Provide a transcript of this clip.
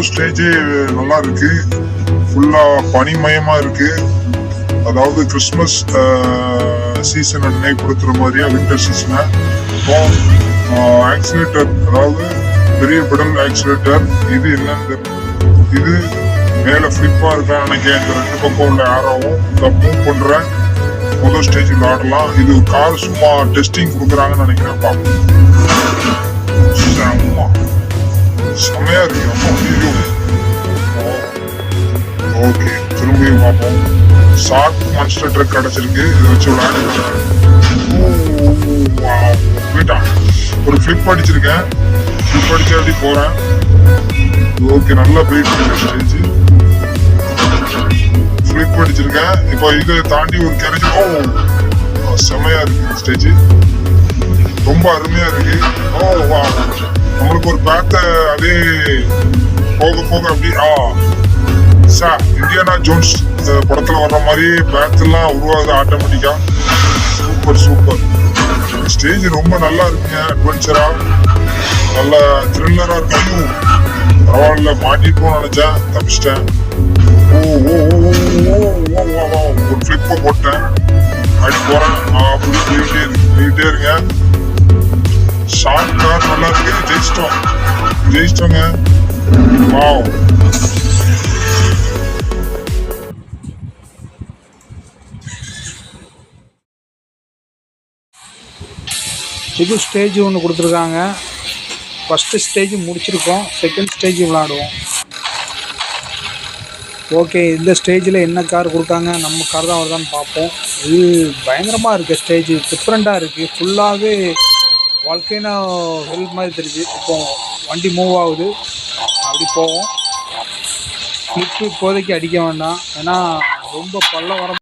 மொதல் ஸ்டேஜே நல்லா இருக்கு. ஃபுல்லா பனிமயமா இருக்கு. அதாவது கிறிஸ்மஸ் சீசனை நினைவுபடுத்துற மாதிரியா வின்டர் சீசனை. ஆக்சிலேட்டர், அதாவது பெரிய பெடல் ஆக்சிலேட்டர். இது என்னன்னு இது மேல ஃபிளிப்பா இருக்கான்னு நினைக்கிறேன். இந்த 2 பக்கம் உள்ள ஆரோவும் இதை மூவ் பண்றேன். முதல் ஸ்டேஜ் விளையாடலாம். இது கார் சும்மா டெஸ்டிங் கொடுக்குறாங்கன்னு நினைக்கிறேன். பார்ப்போம். செம்மையா இருக்கு. ஓகே, திரும்பியும் பார்ப்போம். ஷார்ட் மான்ஸ்டர் ட்ரக் கிடைச்சிருக்கு. இதை வச்சு விளையாடுறேன். போயிட்டான். ஒரு ஃபிளிப் அடிச்சிருக்கேன். ஃபிளிப் அடிச்சு அப்படி போறேன். ஓகே, நல்லா போயிட்டு இருக்கு ஸ்டேஜ். ஃபிளிப் அடிச்சிருக்கேன். இப்போ இதை தாண்டி ஒரு கேரேஜ். செம்மையா இருக்கு ஸ்டேஜ். ரொம்ப அருமையா இருக்கு. நம்மளுக்கு ஒரு பேத்த அதே போக போக அப்படி இந்தியானா ஜோன்ஸ் படத்துல வர்ற மாதிரி பேத்தெல்லாம் உருவாகுது ஆட்டோமேட்டிக்கா. சூப்பர். ஸ்டேஜ் ரொம்ப நல்லா இருக்குங்க. அட்வென்ச்சரா நல்ல த்ரில்லரா இருக்கு. பரவாயில்ல, மாட்டிப்போன்னு நினைச்சேன், தப்பிச்சிட்டேன். ஒரு ஃபிளிப்பை போட்டேன். அப்படி போறேன். அப்படி போயிட்டே இருங்க. ஷார்ட் கார் நல்லா இருக்கு. ஜெயிச்சிட்டோங்க. வாவ். புது ஸ்டேஜ் ஒன்று கொடுத்துருக்காங்க. ஃபஸ்ட்டு ஸ்டேஜ் முடிச்சிருக்கோம். செகண்ட் ஸ்டேஜ் விளாடுவோம். ஓகே, இந்த ஸ்டேஜில் என்ன கார் கொடுக்காங்க, நம்ம கார் தான் வருதான்னு பார்ப்போம். இது பயங்கரமாக இருக்குது. ஸ்டேஜ் டிஃப்ரெண்ட்டாக இருக்குது. ஃபுல்லாகவே வால்கேனோ ஹெல்ப் மாதிரி தெரியுது. இப்போ வண்டி மூவ் ஆகுது. அப்படி போவோம். ஃப்ளிப்பு இப்போதைக்கு அடிக்க வேண்டாம், ஏன்னா ரொம்ப பள்ள வர